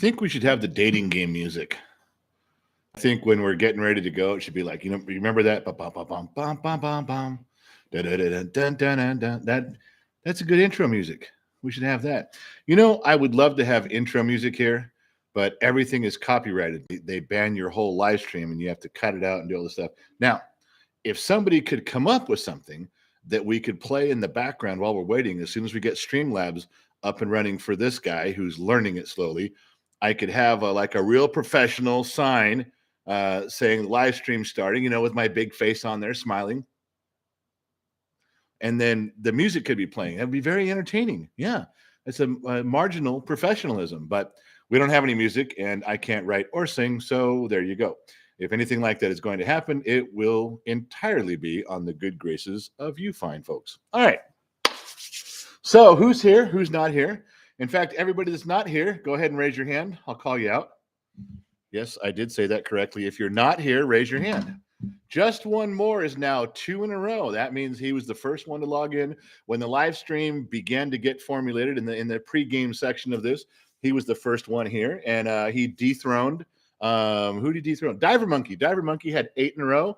think we should have the dating game music. I think when we're getting ready to go, it should be like, remember that? Bum, bum, bum, bum, bum, bum, bum. That's a good intro music. We should have that. I would love to have intro music here, but everything is copyrighted. They ban your whole live stream and you have to cut it out and do all this stuff. Now, if somebody could come up with something that we could play in the background while we're waiting, as soon as we get Streamlabs up and running for this guy who's learning it slowly, I could have like a real professional sign saying live stream starting, with my big face on there smiling. And then the music could be playing. That'd be very entertaining. Yeah, it's a marginal professionalism, but we don't have any music and I can't write or sing. So there you go. If anything like that is going to happen, it will entirely be on the good graces of you fine folks. All right. So who's here? Who's not here? In fact, everybody that's not here, go ahead and raise your hand. I'll call you out. Yes, I did say that correctly. If you're not here, raise your hand. Just one more is now 2 in a row. That means he was the first one to log in when the live stream began to get formulated in the pregame section of this. He was the first one here, and he dethroned. Who did he dethrone? Diver Monkey. Diver Monkey had 8 in a row.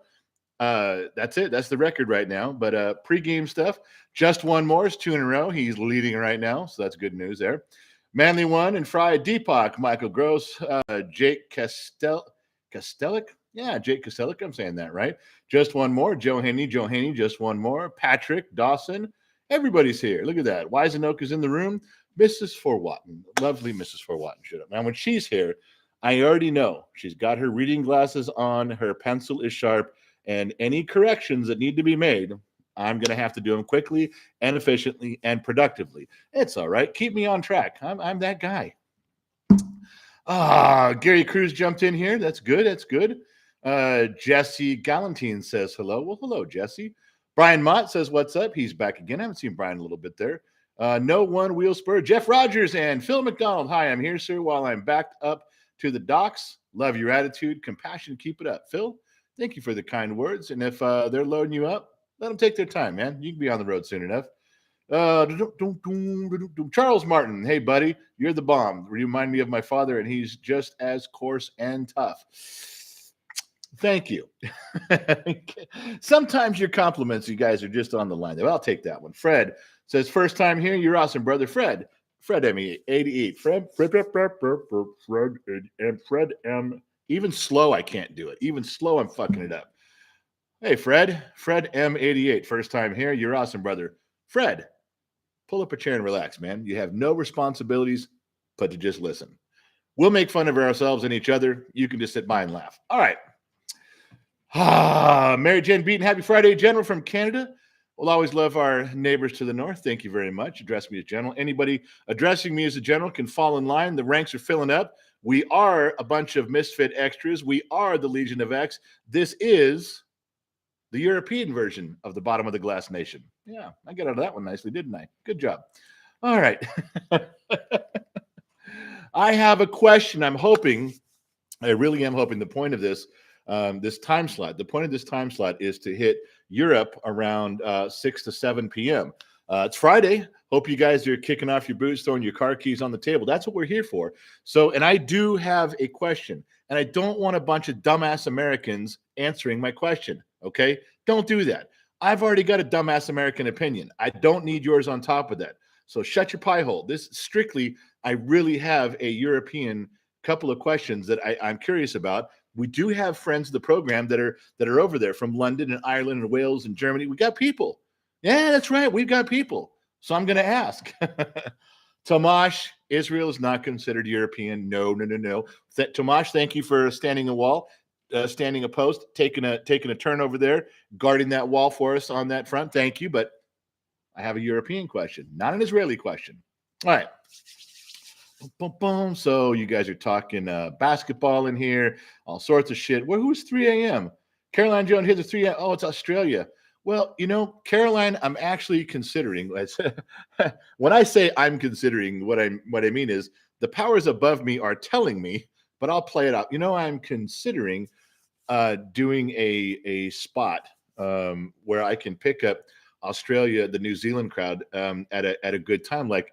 That's it. That's the record right now. But pregame stuff, just one more is 2 in a row. He's leading right now, so that's good news there. Manly won and Fried Deepak, Michael Gross, Jake Castellic. Yeah, Jake Castellic. I'm saying that right. Just one more. Joe Haney, just one more. Patrick Dawson. Everybody's here. Look at that. Wisenoak is in the room. Mrs. Forwatten. Lovely Mrs. Forwatten. Shut up. Now, when she's here, I already know she's got her reading glasses on. Her pencil is sharp. And any corrections that need to be made, I'm going to have to do them quickly and efficiently and productively. It's all right. Keep me on track. I'm that guy. Gary Cruz jumped in here. That's good. That's good. Jesse Galantine says hello. Well, hello, Jesse. Brian Mott says, what's up? He's back again. I haven't seen Brian a little bit there. No One Wheel Spur. Jeff Rogers and Phil McDonald. Hi, I'm here, sir, while I'm backed up to the docks. Love your attitude. Compassion. Keep it up. Phil, thank you for the kind words. And if they're loading you up, let them take their time, man. You can be on the road soon enough. Charles Martin. Hey, buddy, you're the bomb. You remind me of my father, and he's just as coarse and tough. Thank you. Sometimes your compliments, you guys, are just on the line. I'll take that one. Fred says, first time here. You're awesome, brother. Fred M88. Fred M. Even slow, I can't do it. Even slow, I'm fucking it up. Hey, Fred M88. First time here. You're awesome, brother. Fred, pull up a chair and relax, man. You have no responsibilities but to just listen. We'll make fun of ourselves and each other. You can just sit by and laugh. All right. Mary Jane Beaton, happy Friday, General from Canada. We'll always love our neighbors to the north. Thank you very much. Address me as General. Anybody addressing me as a General can fall in line. The ranks are filling up. We are a bunch of misfit extras. We are the Legion of X. This is the European version of the Bottom of the Glass Nation. Yeah, I got out of that one nicely, didn't I? Good job. All right. I have a question. I really am hoping the point of this time slot, the point of this time slot is to hit Europe around 6 to 7 p.m. It's Friday. Hope you guys are kicking off your boots, throwing your car keys on the table. That's what we're here for. So, and I do have a question, and I don't want a bunch of dumbass Americans answering my question. Okay? Don't do that. I've already got a dumbass American opinion. I don't need yours on top of that. So shut your pie hole. This strictly, I really have a European couple of questions that I'm curious about. We do have friends of the program that are over there from London and Ireland and Wales and Germany. We got people. Yeah, that's right. We've got people. So I'm going to ask. Tomash, Israel is not considered European. No. Tomash, thank you for standing a wall, standing a post, taking a turn over there, guarding that wall for us on that front. Thank you. But I have a European question, not an Israeli question. All right. Boom, boom. So you guys are talking basketball in here, all sorts of shit. Well, who's 3 a.m.? Caroline Jones, here's a 3 a.m. Oh, it's Australia. Well, Caroline, I'm actually considering. When I say I'm considering, what I mean is the powers above me are telling me, but I'll play it out. I'm considering doing a spot where I can pick up Australia, the New Zealand crowd at a good time, like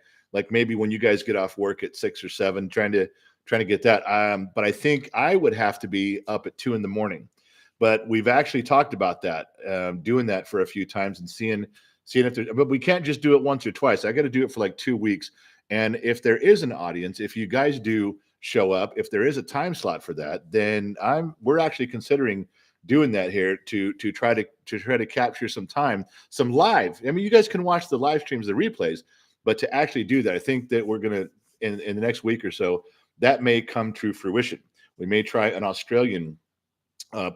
maybe when you guys get off work at 6 or 7, trying to trying to get that. But I think I would have to be up at 2 a.m. But we've actually talked about that, doing that for a few times and seeing if there, but we can't just do it once or twice. I got to do it for like 2 weeks. And if there is an audience, if you guys do show up, if there is a time slot for that, then we're actually considering doing that here to try to capture some time, some live. I mean, you guys can watch the live streams, the replays, but to actually do that, I think that we're gonna in the next week or so, that may come to fruition. We may try an Australian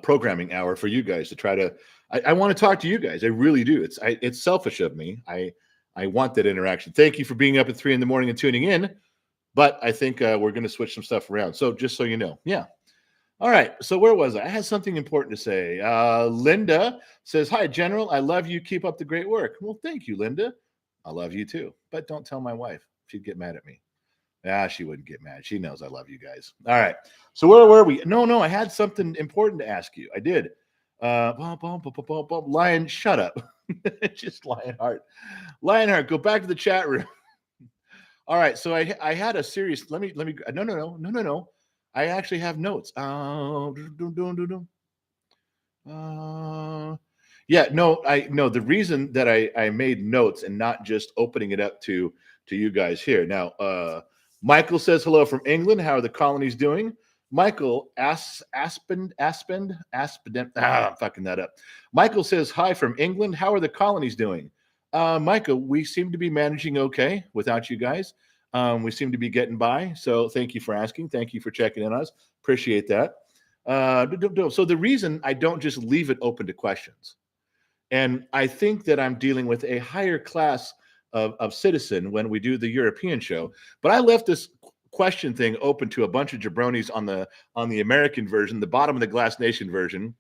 programming hour for you guys to try to. I want to talk to you guys. I really do. It's selfish of me. I want that interaction. Thank you for being up at 3 a.m. and tuning in. But I think we're going to switch some stuff around. So just so you know, yeah. All right. So where was I? I had something important to say. Linda says, "Hi, General. I love you. Keep up the great work." Well, thank you, Linda. I love you too. But don't tell my wife. She'd get mad at me. She wouldn't get mad. She knows I love you guys. All right. So where were we? No, I had something important to ask you. I did. Lion, shut up. Just Lionheart, go back to the chat room. All right. So I had a serious. Let me. No. I actually have notes. Yeah. No. The reason that I made notes and not just opening it up to you guys here now. Michael says hello from England. How are the colonies doing? Michael Aspen. I'm fucking that up. Michael says hi from England. How are the colonies doing? Michael, we seem to be managing okay without you guys. We seem to be getting by. So thank you for asking. Thank you for checking in on us. Appreciate that. So the reason I don't just leave it open to questions, and I think that I'm dealing with a higher class of citizen when we do the European show, but I left this question thing open to a bunch of jabronis on the American version, the bottom of the Glass Nation version.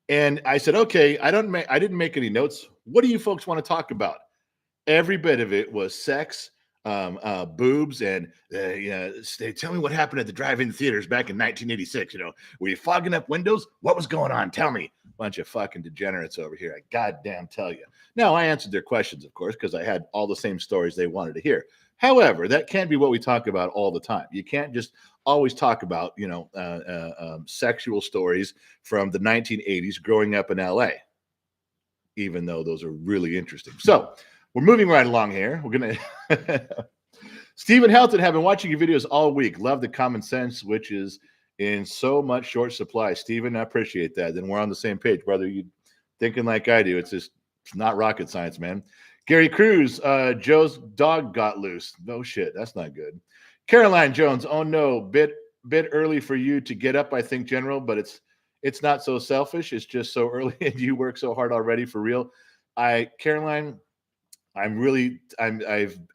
And I said, okay, I didn't make any notes. What do you folks want to talk about? Every bit of it was sex, boobs, and tell me what happened at the drive-in theaters back in 1986. Were you fogging up windows? What was going on? Tell me. Bunch of fucking degenerates over here. I goddamn tell you. Now, I answered their questions, of course, because I had all the same stories they wanted to hear. However, that can't be what we talk about all the time. You can't just always talk about, sexual stories from the 1980s growing up in LA, even though those are really interesting. So we're moving right along here. We're going to Stephen Helton, have been watching your videos all week. Love the common sense, which is in so much short supply. Stephen, I appreciate that. Then we're on the same page, brother. You thinking like I do. It's not rocket science, man. Gary Cruz, Joe's dog got loose. No shit. That's not good. Caroline Jones, oh no, bit early for you to get up, I think, General, but it's not so selfish. It's just so early and you work so hard already, for real. Caroline, I've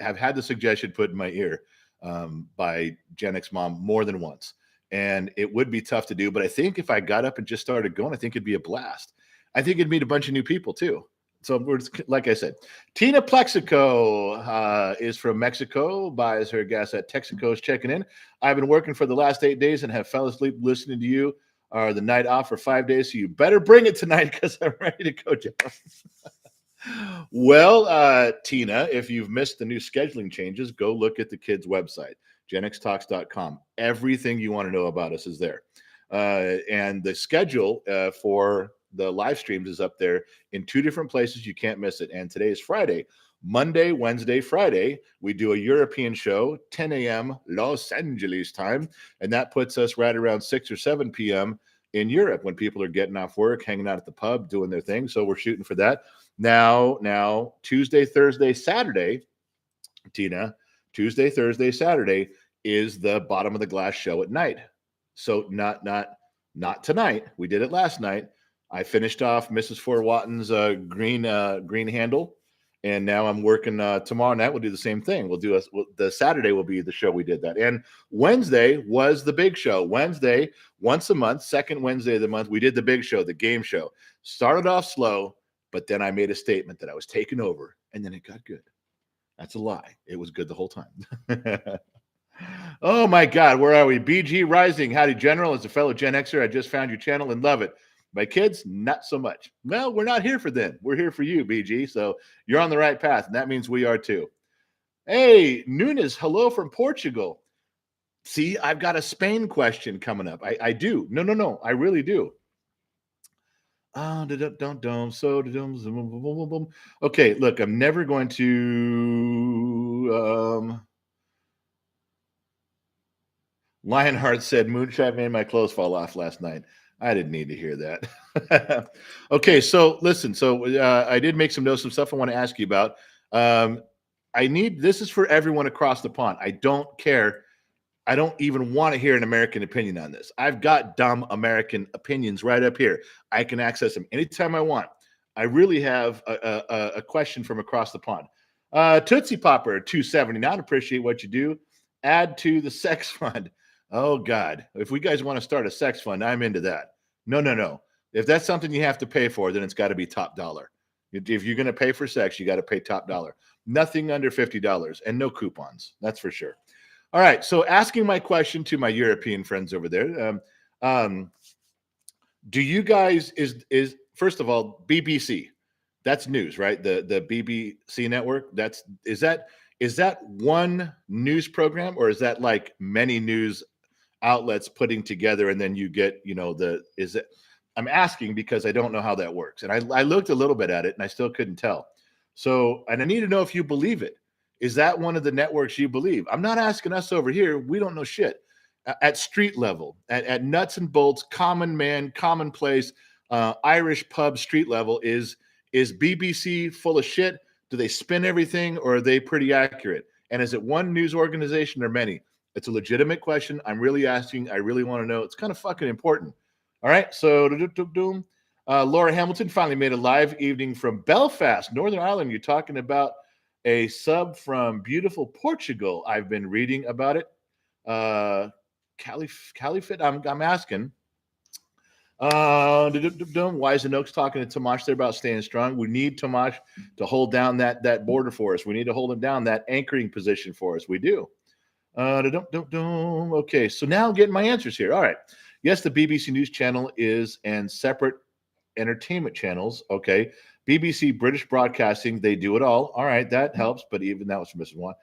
had the suggestion put in my ear by Gen X Mom more than once. And it would be tough to do, but I think if I got up and just started going, I think it'd be a blast. I think it'd meet a bunch of new people too. So like I said, Tina Plexico is from Mexico, buys her gas at Texaco's, checking in. I've been working for the last 8 days and have fell asleep listening to you. The night off for 5 days, so you better bring it tonight because I'm ready to go, Jeff. Well, Tina, if you've missed the new scheduling changes, go look at the kids' website, genxtalks.com. Everything you want to know about us is there. And the schedule for the live streams is up there in 2 different places. You can't miss it. And today is Friday. Monday, Wednesday, Friday, we do a European show, 10 a.m. Los Angeles time. And that puts us right around 6 or 7 p.m. in Europe when people are getting off work, hanging out at the pub, doing their thing. So we're shooting for that. Now, Tuesday, Thursday, Saturday, Tina, Tuesday, Thursday, Saturday is the Bottom of the Glass show at night. So not tonight. We did it last night. I finished off Mrs. Fort Watton's green handle, and now I'm working tomorrow night. We'll do the same thing. The Saturday will be the show we did that, and Wednesday was the big show. Wednesday, once a month, second Wednesday of the month, we did the big show, the game show. Started off slow, but then I made a statement that I was taking over, and then it got good. That's a lie. It was good the whole time. Oh my God, where are we? BG Rising, howdy, General. As a fellow Gen Xer, I just found your channel and love it. My kids, not so much. Well, we're not here for them. We're here for you, BG. So you're on the right path, and that means we are too. Hey, Nunes, hello from Portugal. See, I've got a Spain question coming up. I do. No. I really do. Okay, look, I'm never going to. Lionheart said, "Moonshine made my clothes fall off last night." I didn't need to hear that. Okay, so listen. So I did make some notes, some stuff I want to ask you about. Um, this is for everyone across the pond. I don't care. I don't even want to hear an American opinion on this. I've got dumb American opinions right up here. I can access them anytime I want. I really have a question from across the pond. Tootsie Popper 279. Appreciate what you do. Add to the sex fund. Oh God, if we guys want to start a sex fund, I'm into that. No. If that's something you have to pay for, then it's got to be top dollar. If you're going to pay for sex, you got to pay top dollar. Nothing under $50 and no coupons. That's for sure. All right. So asking my question to my European friends over there. Do you guys is first of all BBC? That's news, right? The BBC network. Is that one news program, or is that like many news outlets putting together, and then you get is it? I'm asking because I don't know how that works, and I looked a little bit at it, and I still couldn't tell. So, and I need to know if you believe it. Is that one of the networks you believe? I'm not asking us over here. We don't know shit. At street level, at nuts and bolts, common man, commonplace, Irish pub street level, is BBC full of shit? Do they spin everything, or are they pretty accurate? And is it one news organization or many? It's a legitimate question. I'm really asking. I really want to know. It's kind of fucking important. All right. So, Laura Hamilton finally made a live evening from Belfast, Northern Ireland. You're talking about a sub from beautiful Portugal. I've been reading about it. Caliphate. I'm asking. Wise and Oaks talking to Tomash there about staying strong. We need Tomash to hold down that border for us. We need to hold him down, that anchoring position for us. We do. Okay, so now I'm getting my answers here. All right. Yes, the BBC News Channel is and separate entertainment channels. Okay. BBC British Broadcasting, they do it all. All right, that helps. But even that was from missing one.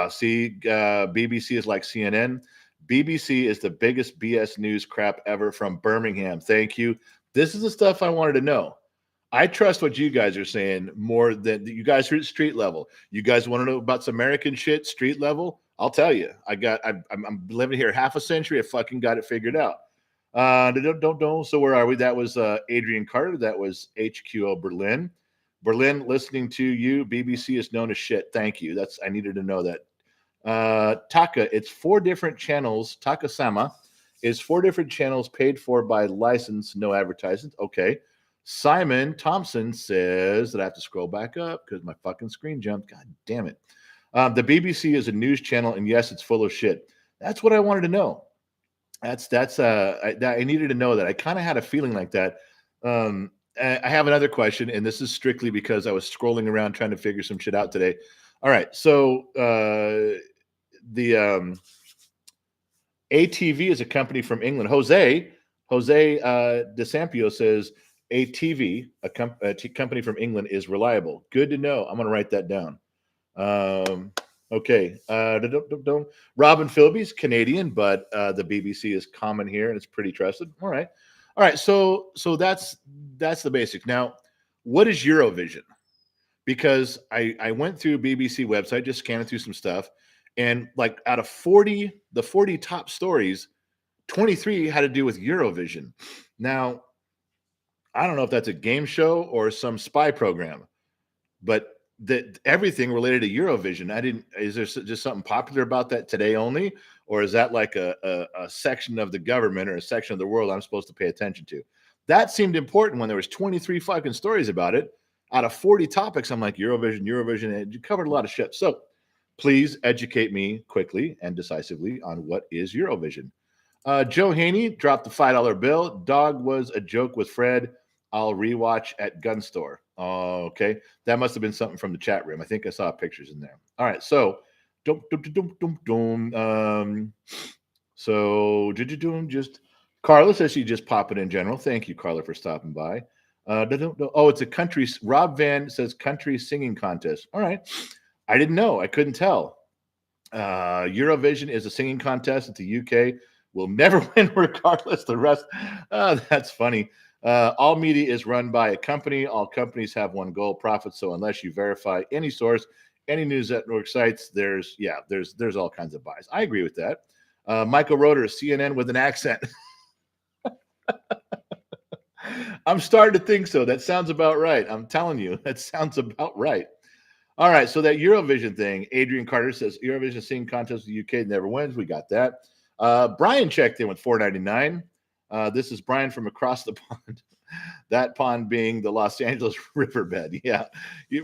See, BBC is like CNN. BBC is the biggest BS news crap ever from Birmingham. Thank you. This is the stuff I wanted to know. I trust what you guys are saying more than you guys are at street level. You guys want to know about some American shit, street level? I'll tell you. I'm living here half a century. I fucking got it figured out. So where are we? That was Adrian Carter. That was HQO Berlin. Berlin, listening to you. BBC is known as shit. Thank you. I needed to know that. Taka, it's 4 different channels. Taka-sama is 4 different channels paid for by license, no advertisements. Okay. Simon Thompson says that I have to scroll back up because my fucking screen jumped. God damn it. The BBC is a news channel, and yes, it's full of shit. That's what I wanted to know. I needed to know that. I kind of had a feeling like that. I have another question, and this is strictly because I was scrolling around trying to figure some shit out today. All right, so the ATV is a company from England. Jose DeSampio says ATV, a company from England, is reliable. Good to know. I'm going to write that down. Okay. Robin Philby's Canadian, but the BBC is common here, and it's pretty trusted. All right. So that's the basic. Now, what is Eurovision? Because I went through BBC website, just scanning through some stuff, and like out of the 40 top stories, 23 had to do with Eurovision. Now, I don't know if that's a game show or some spy program, but everything related to Eurovision. Is there just something popular about that today only? Or is that like a section of the government or a section of the world I'm supposed to pay attention to? That seemed important when there was 23 fucking stories about it. Out of 40 topics, I'm like, Eurovision, and you covered a lot of shit. So please educate me quickly and decisively on what is Eurovision. Joe Haney dropped the $5 bill. Dog was a joke with Fred. I'll rewatch at gun store. Okay. That must have been something from the chat room. I think I saw pictures in there. All right. So, just Carla says she just popping in general. Thank you, Carla, for stopping by. It's a country. Rob Van says country singing contest. All right. I didn't know. I couldn't tell. Eurovision is a singing contest that the UK will never win regardless. The rest, that's funny. All media is run by a company. All companies have one goal: profit. So unless you verify any source, any news network sites, there's all kinds of bias. I agree with that. Michael Roeder, CNN with an accent. I'm starting to think so. That sounds about right. I'm telling you, that sounds about right. All right, so that Eurovision thing, Adrian Carter says Eurovision singing contest the UK never wins. We got that. Brian checked in with $4.99. This is Brian from across the pond. That pond being the Los Angeles riverbed. Yeah,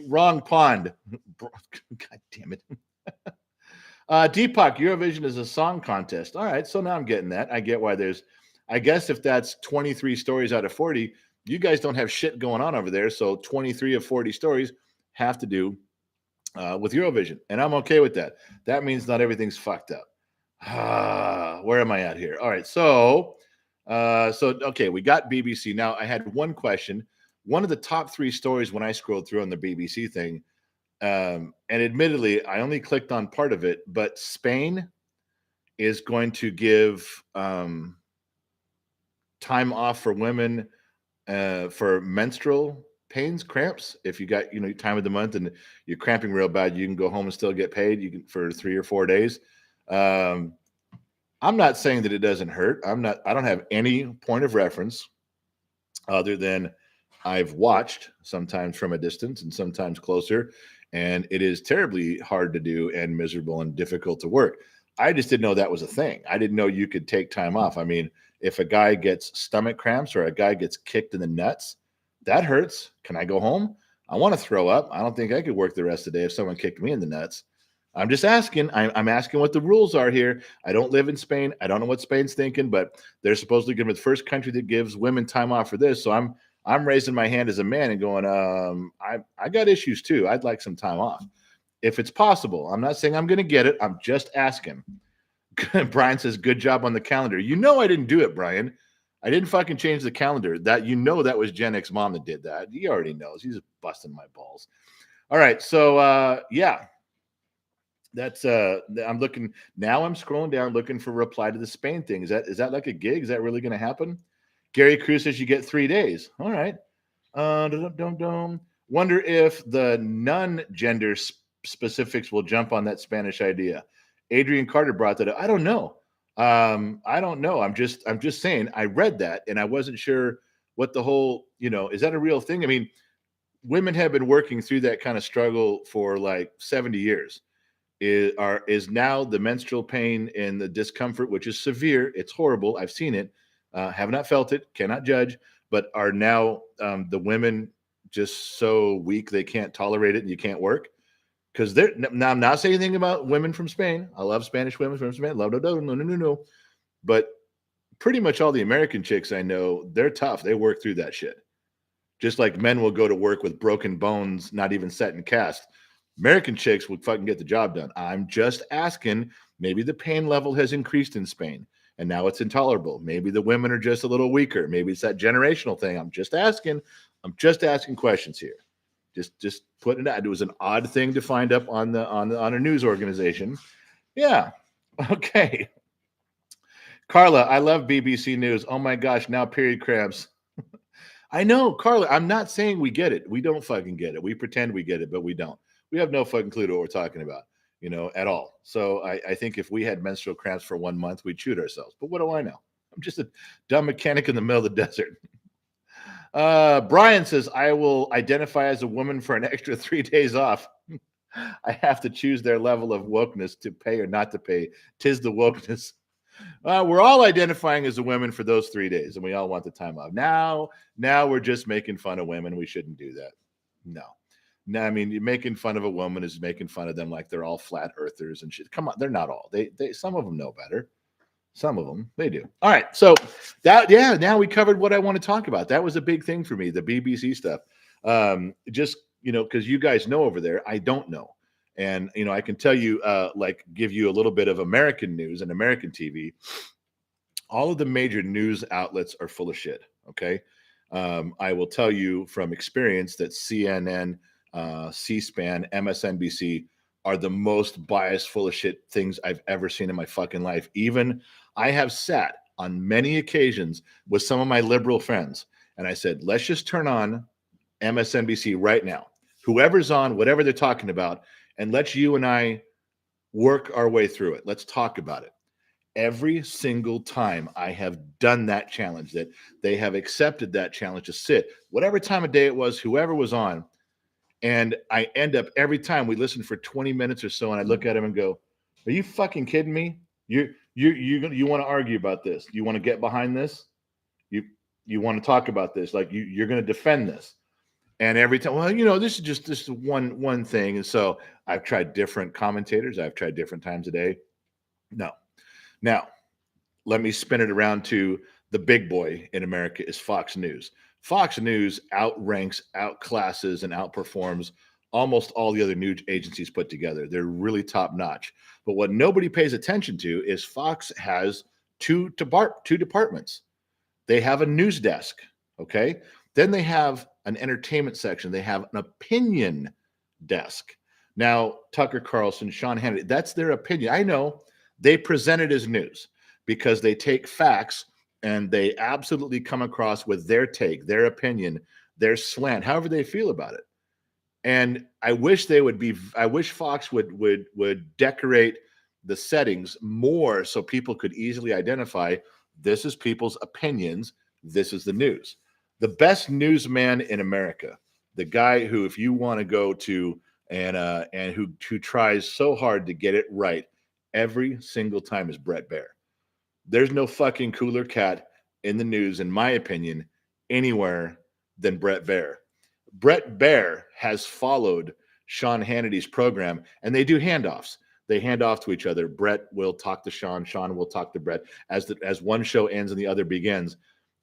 wrong pond. God damn it. Deepak, Eurovision is a song contest. All right, so now I'm getting that. I get why there's. I guess if that's 23 stories out of 40, you guys don't have shit going on over there. So 23 of 40 stories have to do with Eurovision, and I'm okay with that. That means not everything's fucked up. Where am I at here? All right, so okay, we got BBC. Now I had one question. One of the top 3 stories when I scrolled through on the BBC thing, and admittedly, I only clicked on part of it, but Spain is going to give time off for women for menstrual pains, cramps. If you got time of the month and you're cramping real bad, you can go home and still get paid. You can for 3 or 4 days. I'm not saying that it doesn't hurt. I don't have any point of reference other than I've watched sometimes from a distance and sometimes closer, and it is terribly hard to do and miserable and difficult to work. I just didn't know that was a thing. I didn't know you could take time off. I mean, if a guy gets stomach cramps or a guy gets kicked in the nuts, that hurts. Can I go home? I want to throw up. I don't think I could work the rest of the day if someone kicked me in the nuts. I'm just asking. I'm asking what the rules are here. I don't live in Spain. I don't know what Spain's thinking, but they're supposedly going to be the first country that gives women time off for this. So I'm raising my hand as a man and going, I got issues too. I'd like some time off if it's possible. I'm not saying I'm going to get it. I'm just asking. Brian says, good job on the calendar. I didn't do it, Brian. I didn't fucking change the calendar. That that was Gen X mom that did that. He already knows. He's busting my balls. All right. So yeah. That's I'm looking now. I'm scrolling down looking for reply to the Spain thing. Is that like a gig? Is that really going to happen? Gary Cruz says you get 3 days. All right. Wonder if the non-gender specifics will jump on that Spanish idea. Adrian Carter brought that up. I don't know. I don't know. I'm just saying. I read that and I wasn't sure what the whole. Is that a real thing? I mean, women have been working through that kind of struggle for like 70 years. Is now the menstrual pain and the discomfort, which is severe. It's horrible. I've seen it. Have not felt it. Cannot judge. But are now the women just so weak they can't tolerate it and you can't work? Because now I'm not saying anything about women from Spain. I love Spanish women from Spain. Love no. But pretty much all the American chicks I know, they're tough. They work through that shit. Just like men will go to work with broken bones, not even set in cast. American chicks would fucking get the job done. I'm just asking. Maybe the pain level has increased in Spain and now it's intolerable. Maybe the women are just a little weaker. Maybe it's that generational thing. I'm just asking. I'm just asking questions here. Just putting it out. It was an odd thing to find up on a news organization. Yeah. Okay. Carla, I love BBC News. Oh my gosh, now period cramps. I know, Carla. I'm not saying we get it. We don't fucking get it. We pretend we get it, but we don't. We have no fucking clue what we're talking about, at all. So I think if we had menstrual cramps for 1 month, we'd shoot ourselves. But what do I know? I'm just a dumb mechanic in the middle of the desert. Brian says, I will identify as a woman for an extra 3 days off. I have to choose their level of wokeness to pay or not to pay. Tis the wokeness. We're all identifying as a women for those 3 days, and we all want the time off. Now we're just making fun of women. We shouldn't do that. No, I mean, you're making fun of a woman is making fun of them like they're all flat earthers and shit. Come on, they're not all. They some of them know better. Some of them they do. All right, so now we covered what I want to talk about. That was a big thing for me, the BBC stuff. Just because you guys know over there, I don't know. And I can tell you, give you a little bit of American news and American TV. All of the major news outlets are full of shit. Okay, I will tell you from experience that CNN, C-SPAN, MSNBC are the most biased, full of shit things I've ever seen in my fucking life. Even I have sat on many occasions with some of my liberal friends, and I said, let's just turn on MSNBC right now, whoever's on, whatever they're talking about, and let's you and I work our way through it. Let's talk about it. Every single time I have done that challenge, that they have accepted that challenge to sit, whatever time of day it was, whoever was on, and I end up every time we listen for 20 minutes or so, and I look at him and go, "Are you fucking kidding me? You want to argue about this? You want to get behind this? You want to talk about this? Like you're going to defend this?" And every time, well, this is one thing. And so I've tried different commentators. I've tried different times a day. No. Now, let me spin it around to the big boy in America is Fox News. Fox News outranks, outclasses, and outperforms almost all the other news agencies put together. They're really top notch. But what nobody pays attention to is Fox has two departments. They have a news desk, okay? Then they have an entertainment section. They have an opinion desk. Now, Tucker Carlson, Sean Hannity, that's their opinion. I know they present it as news because they take facts and they absolutely come across with their take, their opinion, their slant, however they feel about it. And I wish Fox would decorate the settings more so people could easily identify this is people's opinions, this is the news. The best newsman in America, the guy who, if you want to go to and who tries so hard to get it right every single time, is Bret Baier. There's no fucking cooler cat in the news, in my opinion, anywhere than Bret Baier. Bret Baier has followed Sean Hannity's program, and they do handoffs. They hand off to each other. Bret will talk to Sean. Sean will talk to Bret as one show ends and the other begins.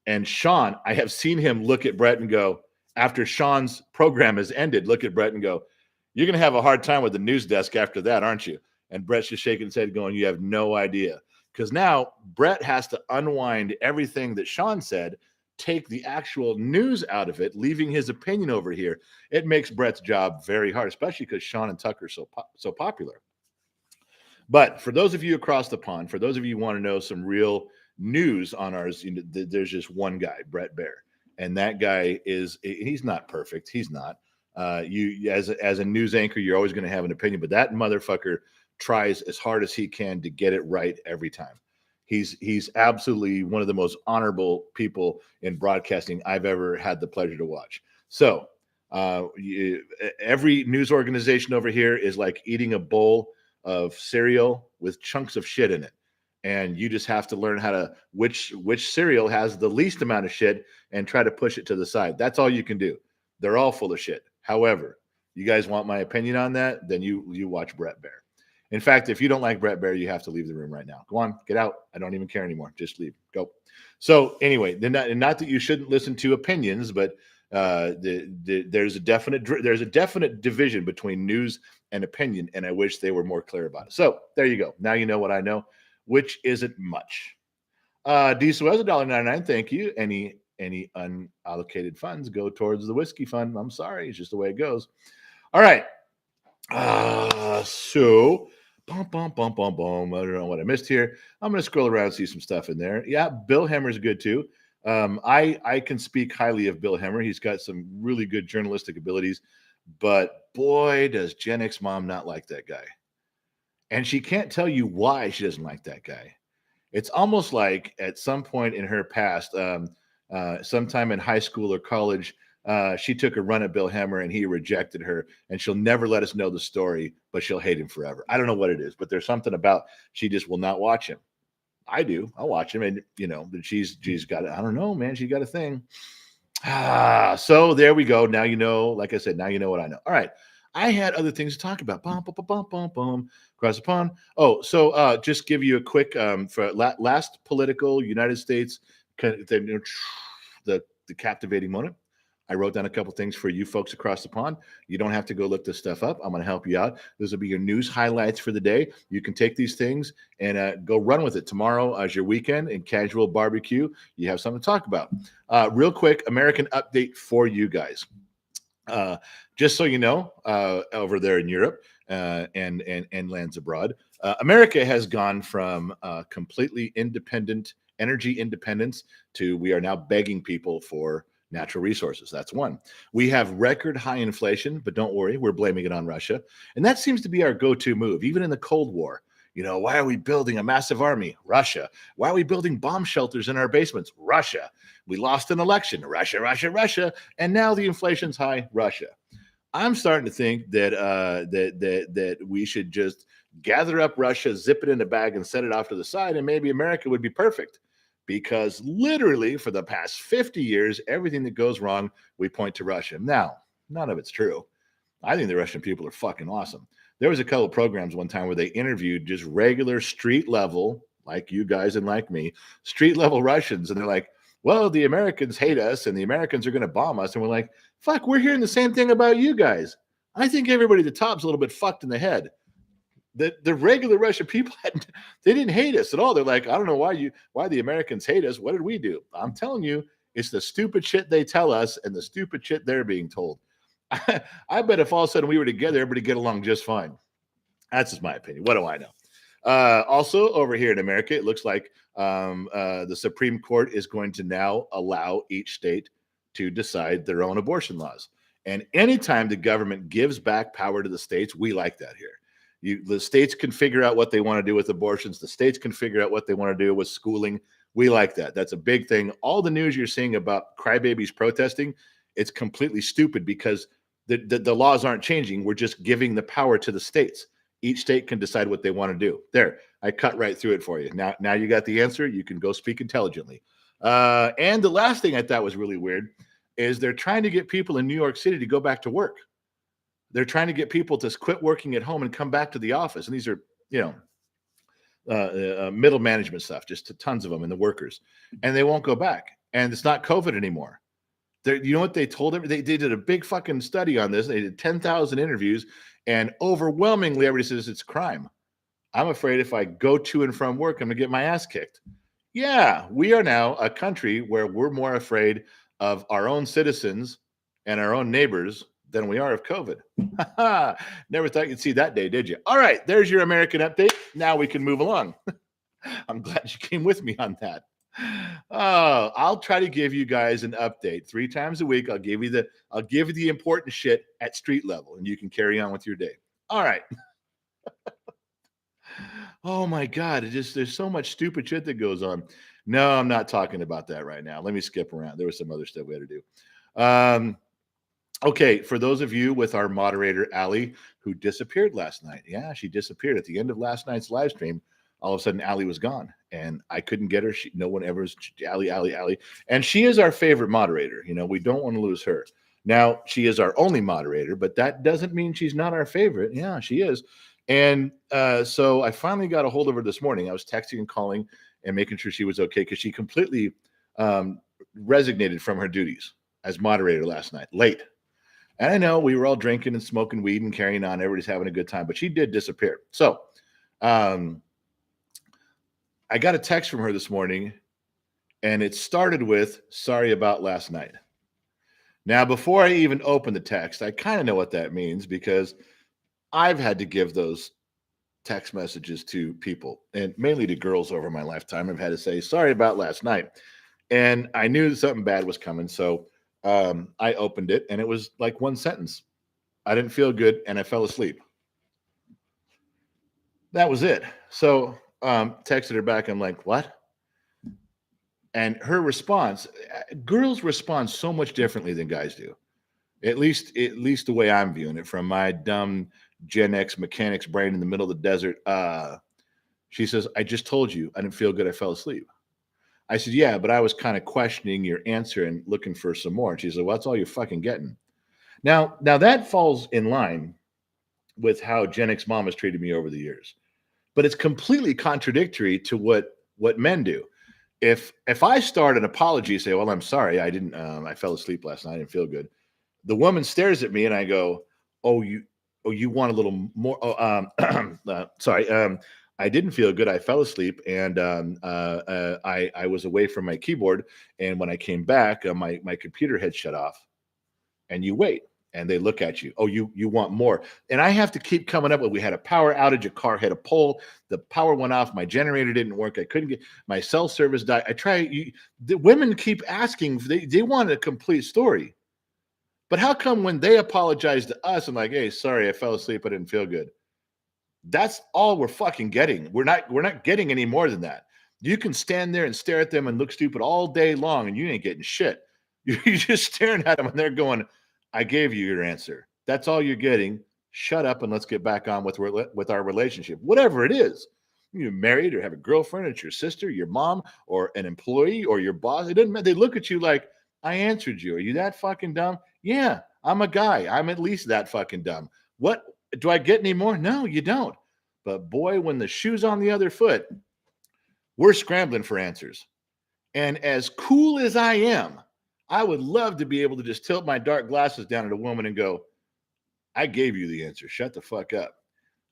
And Sean, I have seen him look at Bret and go, after Sean's program has ended, look at Bret and go, "You're going to have a hard time with the news desk after that, aren't you?" And Bret's just shaking his head going, "You have no idea." Because now Bret has to unwind everything that Sean said, take the actual news out of it, leaving his opinion over here. It makes Bret's job very hard, especially because Sean and Tucker are so popular. But for those of you across the pond, for those of you who want to know some real news on ours, there's just one guy, Bret Baier. And that guy he's not perfect. He's not. You as a news anchor, you're always going to have an opinion, but that motherfucker tries as hard as he can to get it right every time. He's absolutely one of the most honorable people in broadcasting I've ever had the pleasure to watch. So every news organization over here is like eating a bowl of cereal with chunks of shit in it. And you just have to learn how to which cereal has the least amount of shit and try to push it to the side. That's all you can do. They're all full of shit. However, you guys want my opinion on that, then you watch Bret Baier. In fact, if you don't like Bret Baier, you have to leave the room right now. Go on, get out. I don't even care anymore. Just leave. Go. So anyway, not that you shouldn't listen to opinions, but there's a definite division between news and opinion, and I wish they were more clear about it. So there you go. Now you know what I know, which isn't much. Diesel has $1.99. Thank you. Any unallocated funds go towards the whiskey fund. I'm sorry, it's just the way it goes. All right. So bum. I don't know what I missed here. I'm going to scroll around and see some stuff in there. Yeah, Bill Hemmer's good too. I can speak highly of Bill Hemmer. He's got some really good journalistic abilities, but boy, does Gen X mom not like that guy. And she can't tell you why she doesn't like that guy. It's almost like at some point in her past, sometime in high school or college, she took a run at Bill Hemmer and he rejected her, and she'll never let us know the story, but she'll hate him forever. I don't know what it is, but there's something about she just will not watch him. I do. I'll watch him, and she's got it. I don't know, man. She's got a thing. So there we go. Now you know. Like I said, now you know what I know. All right. I had other things to talk about. Bum, across the pond. Oh, so just give you a quick for last political United States, the captivating moment. I wrote down a couple things for you folks across the pond. You don't have to go look this stuff up. I'm going to help you out. Those will be your news highlights for the day. You can take these things and go run with it tomorrow as your weekend in casual barbecue. You have something to talk about. Real quick, American update for you guys. Just so you know, over there in Europe, and lands abroad. America has gone from completely independent energy independence to we are now begging people for natural resources. That's one. We have record high inflation, but don't worry, we're blaming it on Russia. And that seems to be our go-to move, even in the Cold War. You know, why are we building a massive army? Russia. Why are we building bomb shelters in our basements? Russia. We lost an election. Russia, Russia, Russia. And now the inflation's high. Russia. I'm starting to think that that we should just gather up Russia, zip it in a bag, and set it off to the side, and maybe America would be perfect. Because literally, for the past 50 years, everything that goes wrong, we point to Russia. Now, none of it's true. I think the Russian people are fucking awesome. There was a couple of programs one time where they interviewed just regular street level, like you guys and like me, street level Russians, and they're like, well, the Americans hate us and the Americans are going to bomb us. And we're like, fuck, we're hearing the same thing about you guys. I think everybody at the top's a little bit fucked in the head. The regular Russian people, they didn't hate us at all. They're like, I don't know why the Americans hate us. What did we do? I'm telling you, it's the stupid shit they tell us and the stupid shit they're being told. I bet if all of a sudden we were together, everybody get along just fine. That's just my opinion. What do I know? Also, over here in America, it looks like the Supreme Court is going to now allow each state to decide their own abortion laws. And anytime the government gives back power to the states, we like that here. The states can figure out what they want to do with abortions. The states can figure out what they want to do with schooling. We like that. That's a big thing. All the news you're seeing about crybabies protesting, it's completely stupid because the laws aren't changing. We're just giving the power to the states. Each state can decide what they want to do. There, I cut right through it for you. Now you got the answer. You can go speak intelligently. And the last thing I thought was really weird is they're trying to get people in New York City to go back to work. They're trying to get people to quit working at home and come back to the office. And these are, middle management stuff, just tons of them, and the workers. And they won't go back. And it's not COVID anymore. You know what they told them? They did a big fucking study on this. They did 10,000 interviews, and overwhelmingly everybody says it's crime. I'm afraid if I go to and from work, I'm going to get my ass kicked. Yeah, we are now a country where we're more afraid of our own citizens and our own neighbors than we are of COVID. Never thought you'd see that day, did you? All right, there's your American update. Now we can move along. I'm glad you came with me on that. I'll try to give you guys an update 3 times a week. I'll give you the important shit at street level, and you can carry on with your day. All right. Oh my God, there's so much stupid shit that goes on. No, I'm not talking about that right now. Let me skip around. There was some other stuff we had to do. Okay, for those of you with our moderator, Allie, who disappeared last night. Yeah, she disappeared at the end of last night's live stream. All of a sudden, Allie was gone, and I couldn't get her. No one ever is Allie. And she is our favorite moderator. You know, we don't want to lose her. Now, she is our only moderator, but that doesn't mean she's not our favorite. Yeah, she is. And so I finally got a hold of her this morning. I was texting and calling and making sure she was okay because she completely resignated from her duties as moderator last night, late. And I know we were all drinking and smoking weed and carrying on. Everybody's having a good time, but she did disappear. So I got a text from her this morning, and it started with, sorry about last night. Now, before I even open the text, I kind of know what that means because I've had to give those text messages to people, and mainly to girls over my lifetime. I've had to say, sorry about last night. And I knew something bad was coming, so I opened it, and it was like one sentence. I didn't feel good, and I fell asleep. That was it. So texted her back. I'm like, what? And her response, girls respond so much differently than guys do. At least the way I'm viewing it from my dumb Gen X mechanics brain in the middle of the desert. She says, I just told you I didn't feel good. I fell asleep. I said, yeah, but I was kind of questioning your answer and looking for some more. And she said, well, that's all you're fucking getting. Now that falls in line with how Gen X mom has treated me over the years. But it's completely contradictory to what men do. If I start an apology, say, well, I'm sorry, I fell asleep last night, I didn't feel good. The woman stares at me and I go, you want a little more? Sorry. I didn't feel good. I fell asleep, and I was away from my keyboard. And when I came back, my computer had shut off. And you wait. And they look at you. Oh, you want more. And I have to keep coming up with, we had a power outage, a car hit a pole, the power went off, my generator didn't work, I couldn't get my cell service died. The women keep asking, they want a complete story. But how come when they apologize to us, I'm like, hey, sorry, I fell asleep, I didn't feel good. That's all we're fucking getting. We're not getting any more than that. You can stand there and stare at them and look stupid all day long, and you ain't getting shit. You're just staring at them, and they're going, "I gave you your answer. That's all you're getting. Shut up, and let's get back on with our relationship, whatever it is. You're married or have a girlfriend, it's your sister, your mom, or an employee, or your boss. It doesn't matter. They look at you like, I answered you. Are you that fucking dumb? Yeah, I'm a guy. I'm at least that fucking dumb. What do I get any more? No, you don't. But boy, when the shoe's on the other foot, we're scrambling for answers. And as cool as I am, I would love to be able to just tilt my dark glasses down at a woman and go, I gave you the answer. Shut the fuck up.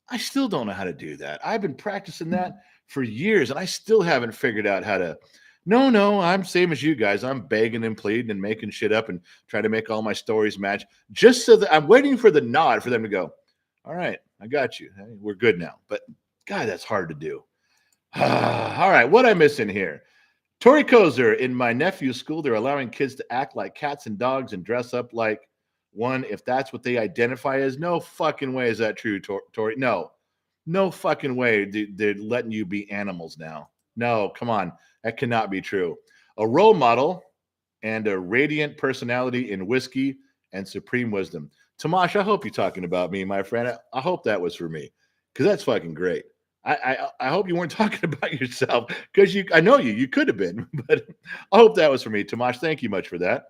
I still don't know how to do that. I've been practicing that for years and I still haven't figured out how to. No, I'm same as you guys. I'm begging and pleading and making shit up and trying to make all my stories match just so that I'm waiting for the nod for them to go, all right, I got you. Hey, we're good now. But God, that's hard to do. All right, what I missing here? Tori Kozer, in my nephew's school, they're allowing kids to act like cats and dogs and dress up like one if that's what they identify as. No fucking way is that true, Tori. No fucking way they're letting you be animals now. No, come on. That cannot be true. A role model and a radiant personality in whiskey and supreme wisdom. Tomash, I hope you're talking about me, my friend. I hope that was for me because that's fucking great. I hope you weren't talking about yourself because I know you could have been, but I hope that was for me. Tomash, thank you much for that.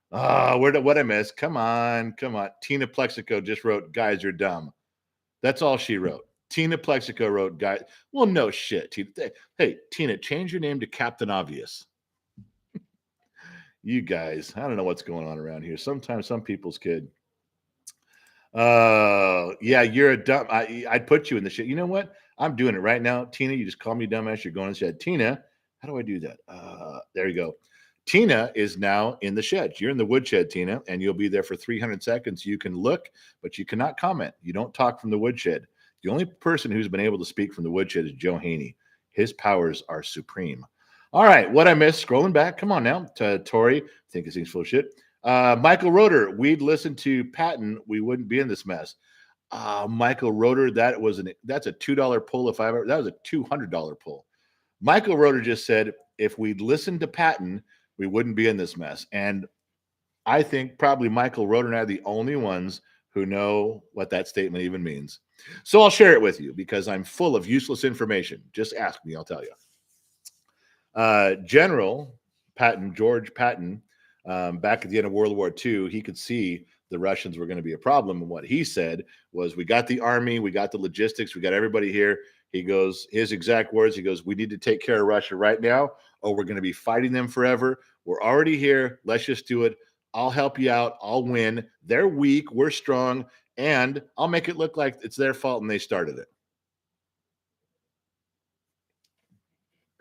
What I missed? Come on. Tina Plexico just wrote, guys are dumb. That's all she wrote. Tina Plexico wrote, guys. Well, no shit. Hey, Tina, change your name to Captain Obvious. You guys, I don't know what's going on around here. Sometimes some people's kid. Yeah, you're a dumb. I'd put you in the shit. You know what? I'm doing it right now. Tina, you just call me dumbass. You're going to the shed. Tina, how do I do that? There you go. Tina is now in the shed. You're in the woodshed, Tina, and you'll be there for 300 seconds. You can look, but you cannot comment. You don't talk from the woodshed. The only person who's been able to speak from the woodshed is Joe Haney. His powers are supreme. All right, what I missed, scrolling back. Come on now to Tori. I think this thing's full of shit. Michael Roeder, we'd listen to Patton, we wouldn't be in this mess. Michael Roeder, that's a $2 pull. That was a $200 pull. Michael Roeder just said, if we'd listened to Patton, we wouldn't be in this mess. And I think probably Michael Roeder and I are the only ones who know what that statement even means. So I'll share it with you because I'm full of useless information. Just ask me, I'll tell you. General Patton, George Patton, back at the end of World War II, he could see the Russians were going to be a problem. And what he said was, we got the army, we got the logistics, we got everybody here. He goes, his exact words, he goes, we need to take care of Russia right now, or we're going to be fighting them forever. We're already here. Let's just do it. I'll help you out. I'll win. They're weak. We're strong. And I'll make it look like it's their fault and they started it.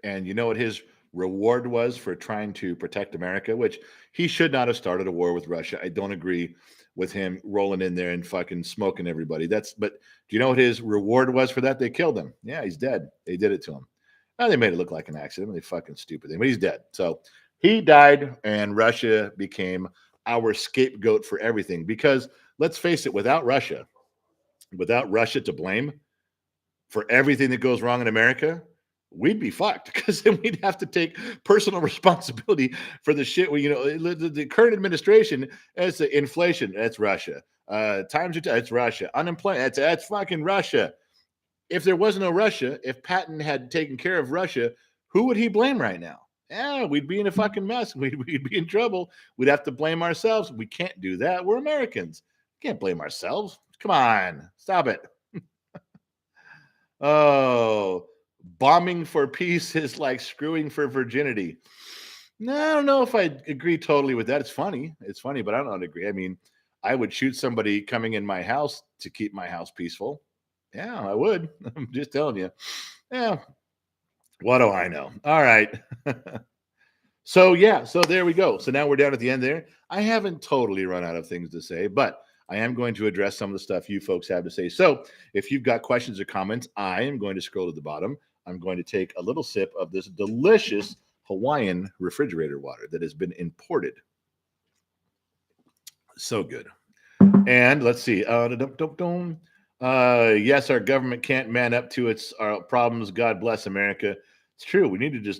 And you know what his reward was for trying to protect America, which he should not have started a war with Russia. I don't agree with him rolling in there and fucking smoking everybody. But do you know what his reward was for that? They killed him. Yeah, he's dead. They did it to him. Now they made it look like an accident. They fucking stupid thing, but he's dead. So he died and Russia became our scapegoat for everything. Because let's face it, without Russia to blame for everything that goes wrong in America, we'd be fucked because then we'd have to take personal responsibility for the shit. The current administration, it's the inflation, that's Russia. It's Russia. Unemployment, that's fucking Russia. If there was no Russia, if Patton had taken care of Russia, who would he blame right now? Yeah, we'd be in a fucking mess. We'd be in trouble. We'd have to blame ourselves. We can't do that. We're Americans. We can't blame ourselves. Come on, stop it. Oh, bombing for peace is like screwing for virginity. No, I don't know if I agree totally with that. It's funny, but I don't agree. I mean, I would shoot somebody coming in my house to keep my house peaceful. Yeah, I would. I'm just telling you. Yeah. What do I know? All right. So there we go. So now we're down at the end there. I haven't totally run out of things to say, but I am going to address some of the stuff you folks have to say. So if you've got questions or comments, I am going to scroll to the bottom. I'm going to take a little sip of this delicious Hawaiian refrigerator water that has been imported. So good. And let's see. Yes, our government can't man up to its problems. God bless America. It's true. We need to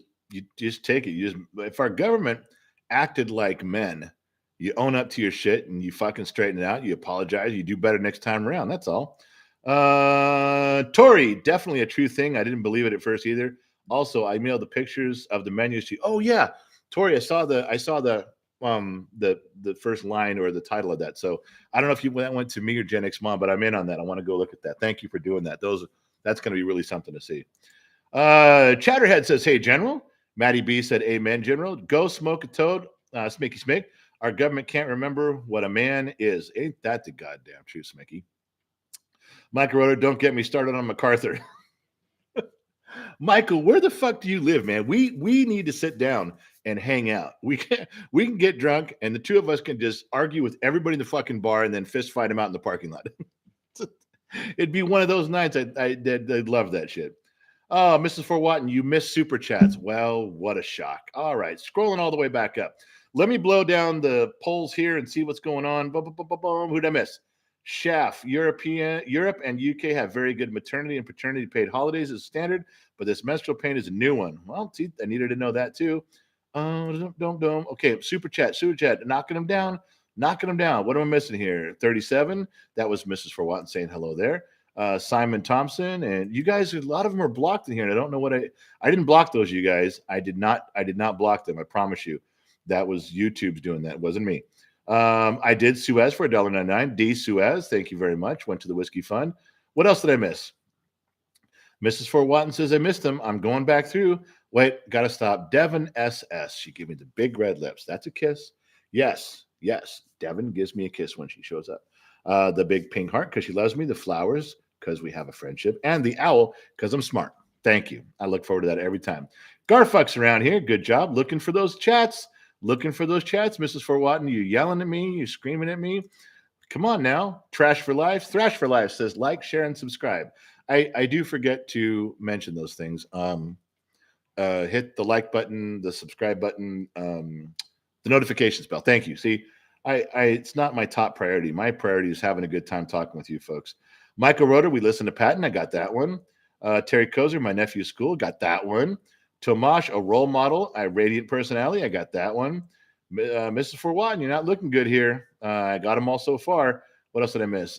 just take it. If our government acted like men, you own up to your shit and you fucking straighten it out. You apologize. You do better next time around. That's all. Tori, definitely a true thing. I didn't believe it at first either. Also, I mailed the pictures of the menus to you. Oh yeah, Tori, I saw the first line or the title of that. So I don't know if that went to me or Gen X Mom, but I'm in on that. I want to go look at that. Thank you for doing that. That's going to be really something to see. Chatterhead says, "Hey General." Maddie B said, "Amen, General. Go smoke a toad, Smicky Smick. Our government can't remember what a man is. Ain't that the goddamn truth, Smicky?" Michael Roder, don't get me started on MacArthur. Michael, where the fuck do you live, man? We need to sit down and hang out. We can get drunk, and the two of us can just argue with everybody in the fucking bar and then fist fight them out in the parking lot. It'd be one of those nights. I'd love that shit. Oh, Mrs. Fort Watton, you missed super chats. Well, what a shock. All right, scrolling all the way back up. Let me blow down the polls here and see what's going on. Who'd I miss? Shaft, Europe and UK have very good maternity and paternity paid holidays as standard, but this menstrual pain is a new one. Well, see, I needed to know that too. Okay, super chat, knocking them down. What am I missing here? 37. That was Mrs. Fort Watton saying hello there. Simon Thompson, and you guys, a lot of them are blocked in here, and I don't know what I didn't block those, you guys. I did not block them. I promise you. That was YouTube's doing that. It wasn't me. I did Suez for $1.99. D Suez, thank you very much. Went to the Whiskey Fund. What else did I miss? Mrs. Fort Watton says, I missed them. I'm going back through. Wait, got to stop. Devin SS. She gave me the big red lips. That's a kiss. Yes. Devin gives me a kiss when she shows up. The big pink heart because she loves me. The flowers because we have a friendship. And the owl because I'm smart. Thank you. I look forward to that every time. Garfuck's around here. Good job. Looking for those chats. Mrs. Fort Watton. You yelling at me. You screaming at me. Come on now. Trash for Life. Thrash for Life says like, share, and subscribe. I do forget to mention those things. Hit the like button, the subscribe button, the notifications bell. Thank you. See, it's not my top priority. My priority is having a good time talking with you folks. Michael Roder, we listened to Patton. I got that one. Terry Kozer, my nephew's school. Got that one. Tomash, a role model. Radiant personality. I got that one. Mrs. Fort Watton, you're not looking good here. I got them all so far. What else did I miss?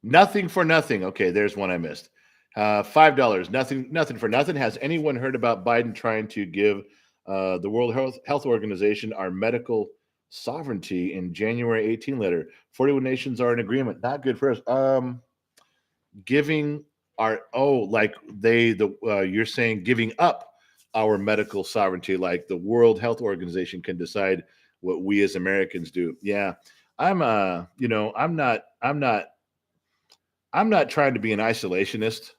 Nothing for nothing. Okay, there's one I missed. $5. Nothing for nothing. Has anyone heard about Biden trying to give the World Health Organization our medical sovereignty in January 18 letter? 41 nations are in agreement. Not good for us. Giving our you're saying giving up our medical sovereignty, like the World Health Organization can decide what we as Americans do. Yeah, I'm not trying to be an isolationist,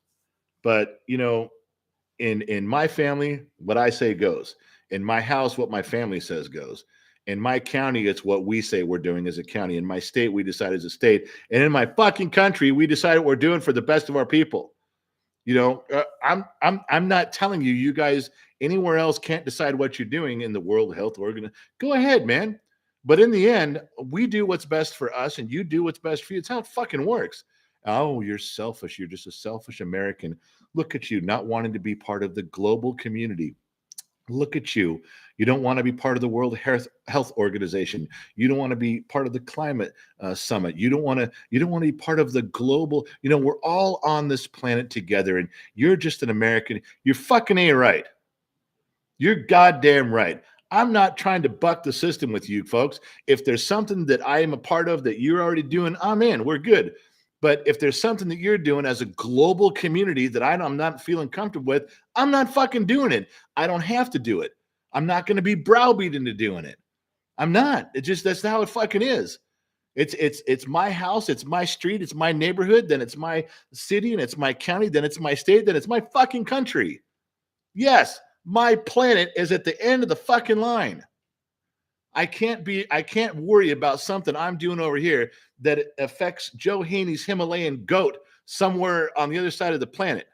but in my family, what I say goes. In my house, what my family says goes. In my county, it's what we say we're doing as a county. In my state, we decide as a state. And in my fucking country, we decide what we're doing for the best of our people. I'm not telling you guys anywhere else can't decide what you're doing in the World Health Organization. Go ahead, man. But in the end, we do what's best for us, and you do what's best for you. It's how it fucking works. Oh, you're selfish. You're just a selfish American. Look at you, not wanting to be part of the global community. Look at you. You don't want to be part of the World Health Organization. You don't want to be part of the climate summit. You don't want to be part of the global. We're all on this planet together, and you're just an American. You're fucking A right. You're goddamn right. I'm not trying to buck the system with you folks. If there's something that I am a part of that you're already doing, I'm in. We're good. But if there's something that you're doing as a global community that I'm not feeling comfortable with, I'm not fucking doing it. I don't have to do it. I'm not going to be browbeat into doing it. I'm not. That's how it fucking is. It's my house, it's my street, it's my neighborhood, then it's my city, and it's my county, then it's my state, then it's my fucking country. Yes, My planet is at the end of the fucking line. I can't worry about something I'm doing over here that affects Joe Haney's Himalayan goat somewhere on the other side of the planet.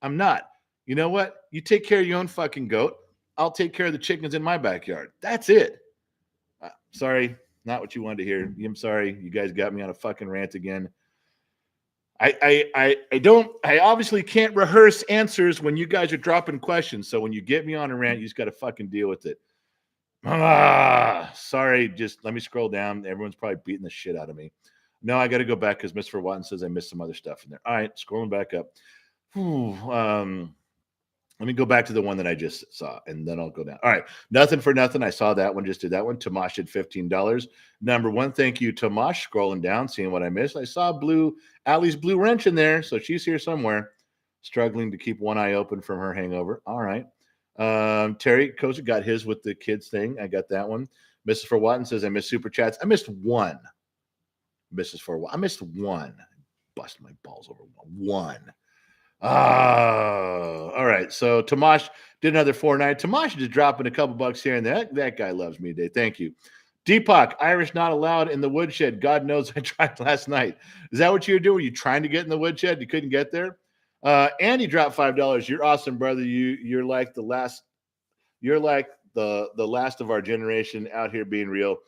I'm not. You know what? You take care of your own fucking goat. I'll take care of the chickens in my backyard. That's it. Sorry, not what you wanted to hear. I'm sorry. You guys got me on a fucking rant again. I obviously can't rehearse answers when you guys are dropping questions. So when you get me on a rant, you just got to fucking deal with it. Sorry. Just let me scroll down. Everyone's probably beating the shit out of me. No, I got to go back because Mr. Watson says I missed some other stuff in there. All right, scrolling back up. Let me go back to the one that I just saw, and then I'll go down. All right, nothing for nothing. I saw that one. Just did that one. Tomash at $15. Number one, thank you, Tomash. Scrolling down, seeing what I missed. I saw Allie's Blue Wrench in there, so she's here somewhere, struggling to keep one eye open from her hangover. All right. Terry Koza got his with the kids thing. I got that one. Mrs. For Watton says I missed super chats. I missed one. Mrs. For Watton. I missed one. Bust my balls over one. All right. So Tomash did another 4.9. Tomash just dropping a couple bucks here and there. That guy loves me today. Thank you. Deepak, Irish not allowed in the woodshed. God knows I tried last night. Is that what you were doing? Were you trying to get in the woodshed? You couldn't get there? Andy dropped $5. You're awesome, brother. You're like the last. You're like the last of our generation out here being real.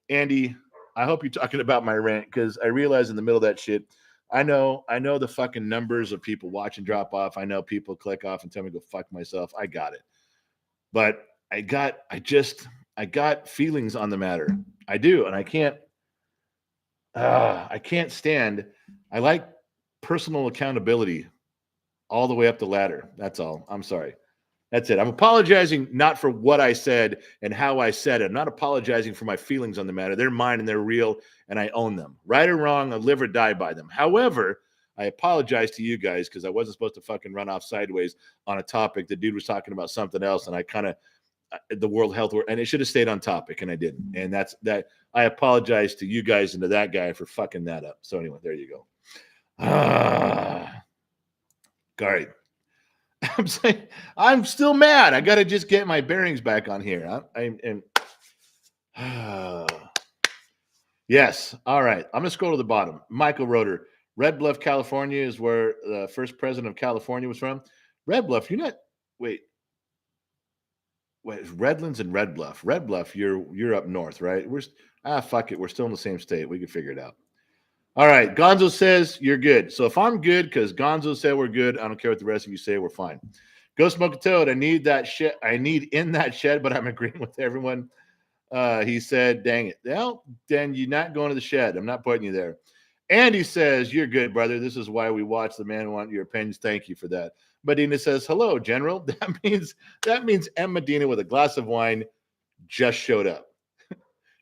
Andy, I hope you're talking about my rant because I realize in the middle of that shit, I know the fucking numbers of people watching drop off. I know people click off and tell me to go fuck myself. I got it. But I got feelings on the matter. I do, and I can't stand. I like personal accountability all the way up the ladder. That's all. I'm sorry. That's it. I'm apologizing not for what I said and how I said it. I'm not apologizing for my feelings on the matter. They're mine and they're real, and I own them. Right or wrong, I live or die by them. However, I apologize to you guys because I wasn't supposed to fucking run off sideways on a topic. The dude was talking about something else, and I kind of the World Health, and it should have stayed on topic, and I didn't. And that's that. I apologize to you guys and to that guy for fucking that up. So anyway, there you go. All right. I'm saying I'm still mad. I got to just get my bearings back on here. Yes. All right. I'm going to scroll to the bottom. Michael Roeder. Red Bluff, California is where the first president of California was from. Red Bluff, you're not. Wait, it's Redlands and Red Bluff. Red Bluff, you're up north, right? Fuck it. We're still in the same state. We can figure it out. All right. Gonzo says you're good. So if I'm good because Gonzo said we're good, I don't care what the rest of you say. We're fine. Go Smoke a Toad. I need that shit. I need in that shed, but I'm agreeing with everyone. He said, dang it. Well, then you're not going to the shed. I'm not putting you there. Andy says, you're good, brother. This is why we watch The Man Who Want Your Opinions. Thank you for that. Medina says, hello, General. That means M. Medina with a glass of wine just showed up.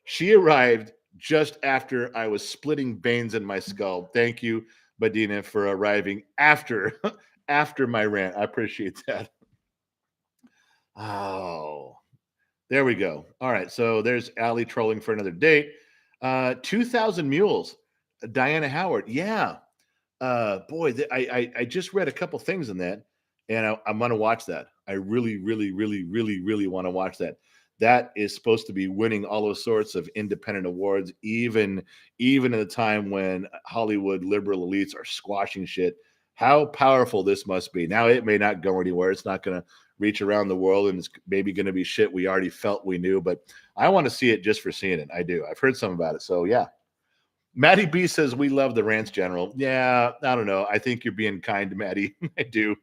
She arrived just after I was splitting veins in my skull. Thank you, Medina, for arriving after my rant. I appreciate that. Oh, there we go. All right, so there's Allie trolling for another date. 2,000 Mules, Diana Howard. Yeah. Boy, I just read a couple things in that, and I'm going to watch that. I really, really, really, really, really want to watch that. That is supposed to be winning all those sorts of independent awards, even in a time when Hollywood liberal elites are squashing shit. How powerful this must be. Now, it may not go anywhere. It's not going to reach around the world, and it's maybe going to be shit we already felt we knew, but I want to see it just for seeing it. I do. I've heard some about it. So, yeah. Maddie B says, we love the rants, General. Yeah, I don't know. I think you're being kind to Maddie. I do.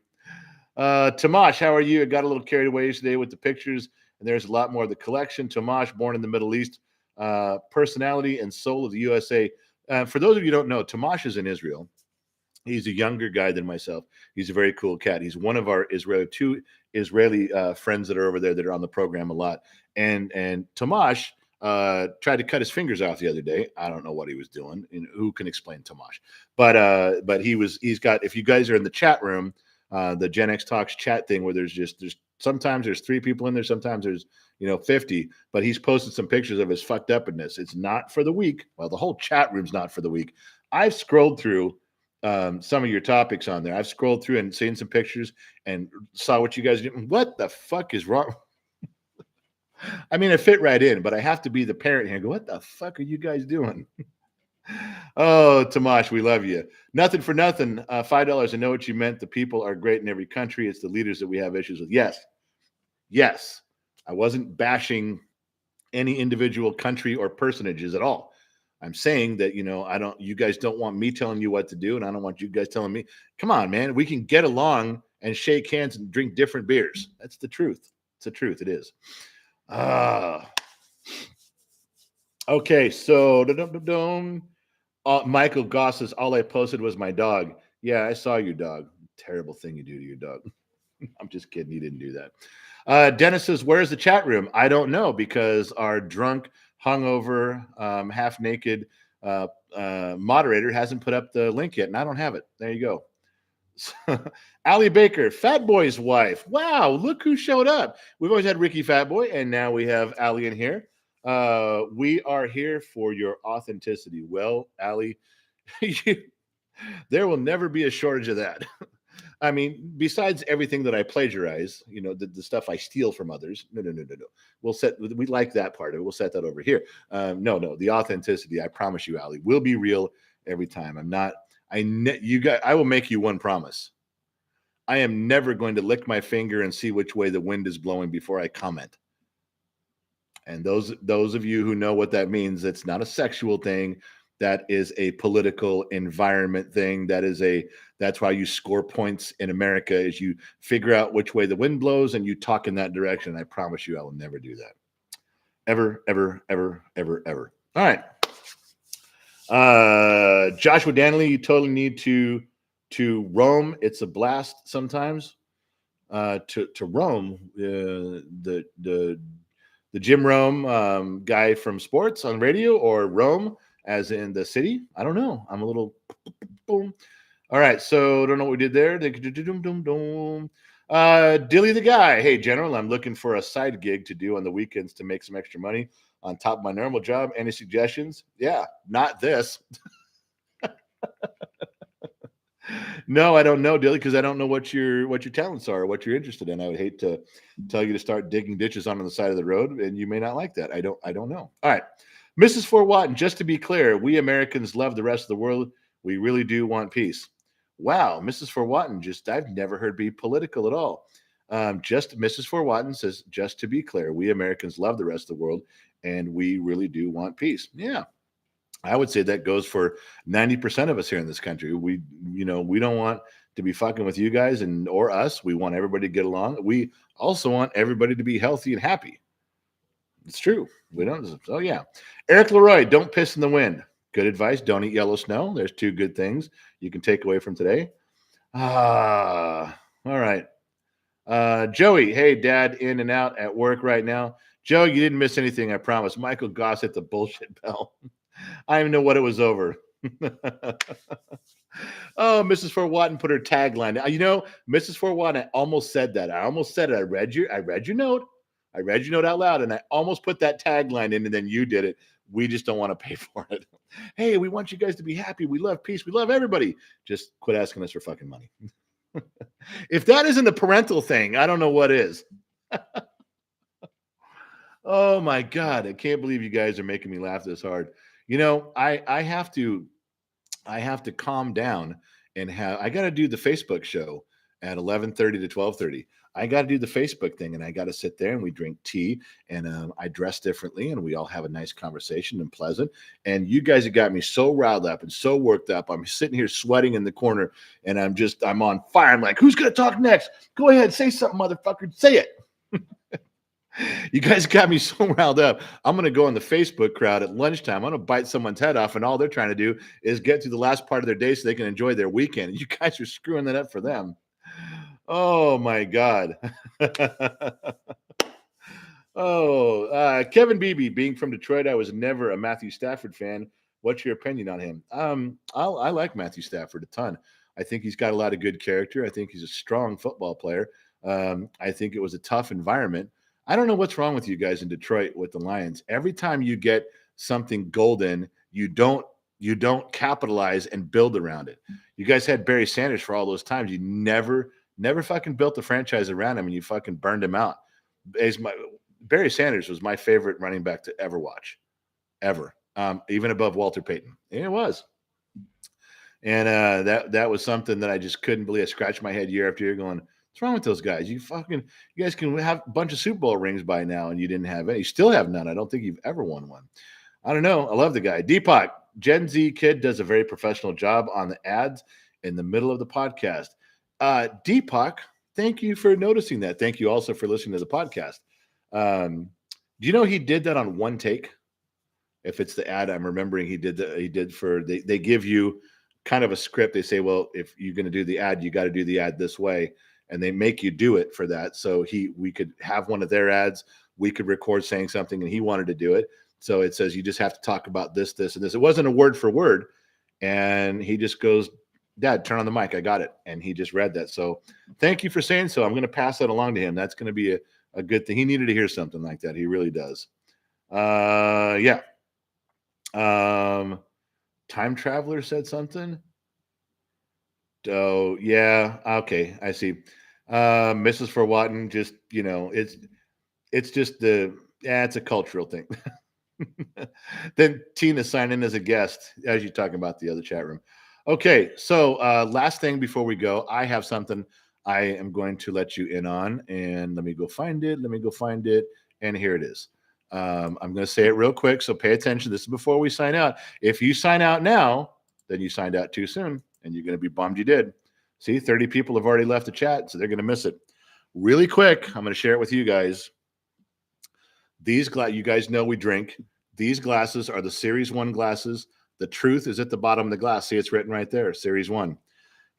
Tomash, how are you? I got a little carried away today with the pictures, and there's a lot more of the collection. Tomash, born in the Middle East, personality and soul of the USA. For those of you who don't know, Tomash is in Israel. He's a younger guy than myself. He's a very cool cat. He's one of our two Israeli friends that are over there that are on the program a lot. And Tomash tried to cut his fingers off the other day. I don't know what he was doing. And who can explain Tomash? But he's got. If you guys are in the chat room, the Gen X Talks chat thing, where there's sometimes there's 3 people in there, sometimes there's 50. But he's posted some pictures of his fucked upness. It's not for the weak. Well, the whole chat room's not for the weak. I've scrolled through some of your topics on there. I've scrolled through and seen some pictures and saw what you guys do. What the fuck is wrong? I mean, I fit right in, but I have to be the parent here and go, what the fuck are you guys doing? Oh, Tomash, we love you. Nothing for nothing. $5. I know what you meant. The people are great in every country. It's the leaders that we have issues with. Yes. Yes. I wasn't bashing any individual country or personages at all. I'm saying that, you guys don't want me telling you what to do, and I don't want you guys telling me. Come on, man. We can get along and shake hands and drink different beers. That's the truth. It's the truth. It is. Okay, so Michael Goss says, all I posted was my dog. Yeah, I saw your dog. Terrible thing you do to your dog. I'm just kidding. You didn't do that. Dennis says, where's the chat room? I don't know, because our drunk, hungover, half naked moderator hasn't put up the link yet, and I don't have it. There you go. Allie Baker, Fat Boy's wife. Wow, look who showed up. We've always had Ricky Fat Boy, and now we have Allie in here. We are here for your authenticity. Well, Allie, there will never be a shortage of that. I mean, besides everything that I plagiarize, the stuff I steal from others. No. We like that part of it. We'll set that over here. No, the authenticity. I promise you, Allie, will be real every time. I will make you one promise. I am never going to lick my finger and see which way the wind is blowing before I comment. And those of you who know what that means, it's not a sexual thing. That is a political environment thing. That's why you score points in America, is you figure out which way the wind blows and you talk in that direction. I promise you I will never do that. Ever, ever, ever, ever, ever. All right. Joshua Danley, you totally need to roam. It's a blast sometimes. To roam. The Jim Rome guy from sports on radio, or Rome as in the city. I don't know. I'm a little boom. All right. So don't know what we did there. Dilly the guy. Hey, General, I'm looking for a side gig to do on the weekends to make some extra money on top of my normal job. Any suggestions? Yeah, not this. No, I don't know, Dilly, because I don't know what your talents are, or what you're interested in. I would hate to tell you to start digging ditches on the side of the road, and you may not like that. I don't know. All right. Mrs. Fort Watton, just to be clear, we Americans love the rest of the world. We really do want peace. Wow, Mrs. Fort Watton, I've never heard be political at all. Just Mrs. Fort Watton says, just to be clear, we Americans love the rest of the world, and we really do want peace. Yeah. I would say that goes for 90% of us here in this country. We don't want to be fucking with you guys or us. We want everybody to get along. We also want everybody to be healthy and happy. It's true. We don't. Oh yeah. Eric Leroy, don't piss in the wind. Good advice. Don't eat yellow snow. There's two good things you can take away from today. All right. Joey, hey, Dad, in and out at work right now. Joe, you didn't miss anything, I promise. Michael Goss hit the bullshit bell. I don't even know what it was over. Oh, Mrs. Fort Watton put her tagline. Mrs. Fort Watton, I almost said that. I almost said it. I read your note. I read your note out loud, and I almost put that tagline in, and then you did it. We just don't want to pay for it. Hey, we want you guys to be happy. We love peace. We love everybody. Just quit asking us for fucking money. If that isn't a parental thing, I don't know what is. Oh my God. I can't believe you guys are making me laugh this hard. I have to calm down and I got to do the Facebook show at 11:30 to 12:30. I got to do the Facebook thing, and I got to sit there and we drink tea, and I dress differently, and we all have a nice conversation and pleasant. And you guys have got me so riled up and so worked up. I'm sitting here sweating in the corner, and I'm on fire. I'm like, who's going to talk next? Go ahead. Say something, motherfucker. Say it. You guys got me so riled up. I'm going to go in the Facebook crowd at lunchtime. I'm going to bite someone's head off, and all they're trying to do is get to the last part of their day so they can enjoy their weekend. You guys are screwing that up for them. Oh, my God. Kevin Beebe, being from Detroit, I was never a Matthew Stafford fan. What's your opinion on him? I like Matthew Stafford a ton. I think he's got a lot of good character. I think he's a strong football player. I think it was a tough environment. I don't know what's wrong with you guys in Detroit with the Lions. Every time you get something golden, you don't You don't capitalize and build around it. You guys had Barry Sanders for all those times. You never fucking built a franchise around him, and you fucking burned him out. Barry Sanders was my favorite running back to ever watch, ever, even above Walter Payton. And it was. And that was something that I just couldn't believe. I scratched my head year after year going, what's wrong with those guys? You guys can have a bunch of Super Bowl rings by now, and you didn't have any. You still have none. I don't think you've ever won one. I don't know. I love the guy. Deepak, Gen Z kid, does a very professional job on the ads in the middle of the podcast. Deepak, thank you for noticing that. Thank you also for listening to the podcast. Do you know he did that on one take? If it's the ad, I'm remembering he did they give you kind of a script. They say, well, if you're going to do the ad, you got to do the ad this way. And they make you do it for that. So we could have one of their ads. We could record saying something, and he wanted to do it. So it says, you just have to talk about this, this, and this. It wasn't a word for word. And he just goes, Dad, turn on the mic. I got it. And he just read that. So thank you for saying so. I'm going to pass that along to him. That's going to be a good thing. He needed to hear something like that. He really does. Yeah. Time Traveler said something. Oh, yeah. Okay. I see. Mrs. Forwatton, just, it's just it's a cultural thing. Then Tina signed in as a guest as you talking about the other chat room. Okay, so last thing before we go, I have something I am going to let you in on, and let me go find it. And here it is. I'm going to say it real quick, so pay attention. This is before we sign out. If you sign out now, then you signed out too soon, and you're going to be bummed you did. See, 30 people have already left the chat, so they're going to miss it. Really quick, I'm going to share it with you guys. These you guys know we drink. These glasses are the Series 1 glasses. The truth is at the bottom of the glass. See, it's written right there, Series 1.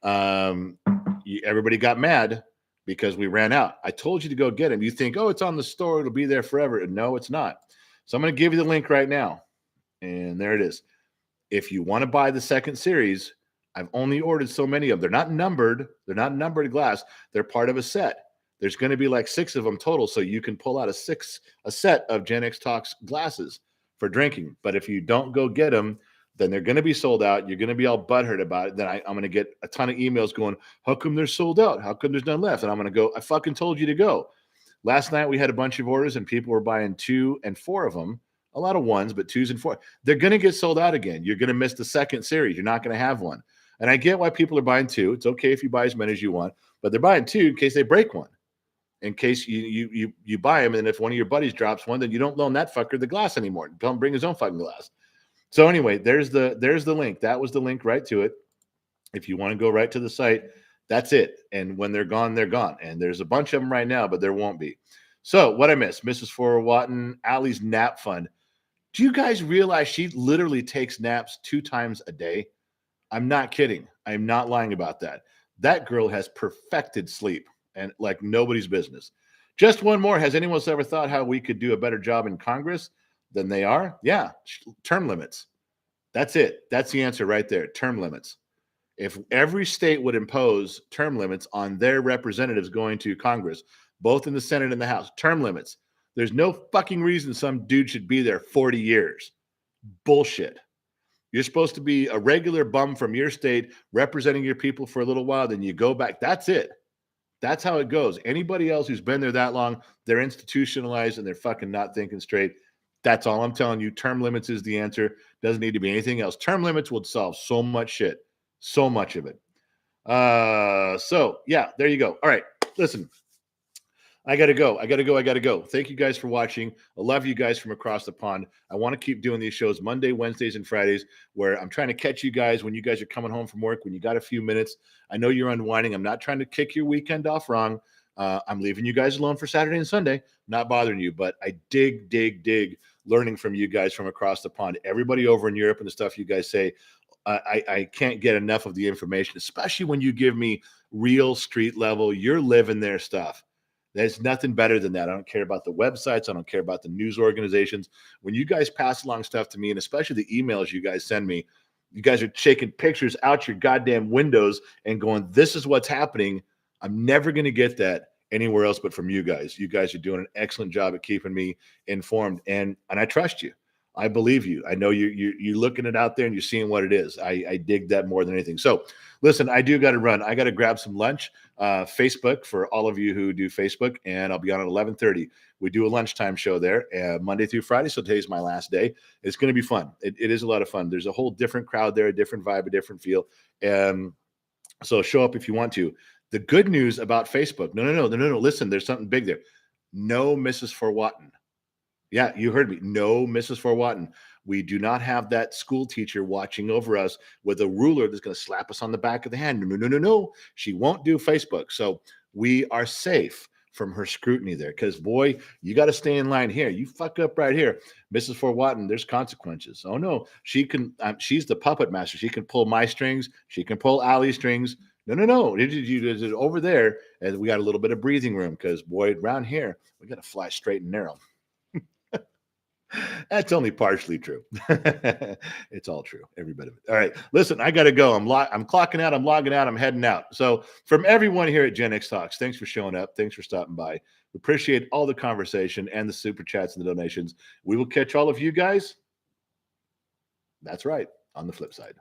Everybody got mad because we ran out. I told you to go get them. You think, oh, it's on the store. It'll be there forever. No, it's not. So I'm going to give you the link right now. And there it is. If you want to buy the second series, I've only ordered so many of them. They're not numbered. They're not numbered glass. They're part of a set. There's going to be like 6 of them total, so you can pull out a set of Gen X Talks glasses for drinking. But if you don't go get them, then they're going to be sold out. You're going to be all butthurt about it. Then I'm going to get a ton of emails going, how come they're sold out? How come there's none left? And I'm going to go, I fucking told you to go. Last night we had a bunch of orders, and people were buying 2 and 4 of them. A lot of 1s, but 2s and 4. They're going to get sold out again. You're going to miss the second series. You're not going to have one. And I get why people are buying 2. It's okay if you buy as many as you want, but they're buying 2 in case they break one. In case you buy them, and if one of your buddies drops one, then you don't loan that fucker the glass anymore. Don't bring his own fucking glass. So anyway, there's the link. That was the link right to it. If you want to go right to the site, that's it. And when they're gone, they're gone. And there's a bunch of them right now, but there won't be. So what I missed, Mrs. Forwatton, Allie's nap fund. Do you guys realize she literally takes naps 2 times a day? I'm not kidding. I'm not lying about that. That girl has perfected sleep. And like nobody's business. Just one more. Has anyone else ever thought how we could do a better job in Congress than they are? Yeah, term limits. That's it. That's the answer right there. Term limits. If every state would impose term limits on their representatives going to Congress, both in the Senate and the House, term limits, there's no fucking reason some dude should be there 40 years. Bullshit. You're supposed to be a regular bum from your state representing your people for a little while, then you go back. That's it. That's how it goes. Anybody else who's been there that long, they're institutionalized and they're fucking not thinking straight. That's all I'm telling you. Term limits is the answer. Doesn't need to be anything else. Term limits will solve so much shit. So much of it. So, yeah, there you go. All right. Listen, I got to go. Thank you guys for watching. I love you guys from across the pond. I want to keep doing these shows Monday, Wednesdays, and Fridays where I'm trying to catch you guys when you guys are coming home from work, when you got a few minutes. I know you're unwinding. I'm not trying to kick your weekend off wrong. I'm leaving you guys alone for Saturday and Sunday, not bothering you, but I dig learning from you guys from across the pond. Everybody over in Europe and the stuff you guys say, I can't get enough of the information, especially when you give me real street level, you're living their stuff. There's nothing better than that. I don't care about the websites. I don't care about the news organizations. When you guys pass along stuff to me, and especially the emails you guys send me, you guys are taking pictures out your goddamn windows and going, this is what's happening. I'm never going to get that anywhere else but from you guys. You guys are doing an excellent job at keeping me informed, and I trust you. I believe you. I know you're looking it out there and you're seeing what it is. I dig that more than anything. So listen, I do got to run. I got to grab some lunch. Facebook for all of you who do Facebook, and I'll be on at 11:30. We do a lunchtime show there, Monday through Friday. So today's my last day. It's going to be fun. It is a lot of fun. There's a whole different crowd there, a different vibe, a different feel. So show up if you want to. The good news about Facebook. No. Listen, there's something big there. No Mrs. Forwatton. Yeah, you heard me. No, Mrs. Forwatton. We do not have that school teacher watching over us with a ruler that's going to slap us on the back of the hand. No. She won't do Facebook. So we are safe from her scrutiny there because, boy, you got to stay in line here. You fuck up right here. Mrs. Forwatton, there's consequences. Oh, no. She can. She's the puppet master. She can pull my strings. She can pull Allie's strings. No. It's over there. And we got a little bit of breathing room because, boy, around here, we got to fly straight and narrow. That's only partially true. It's all true, every bit of it. All right, listen, I got to go. I'm clocking out. I'm logging out. I'm heading out. So, from everyone here at Gen X Talks, thanks for showing up. Thanks for stopping by. We appreciate all the conversation and the super chats and the donations. We will catch all of you guys. That's right, on the flip side.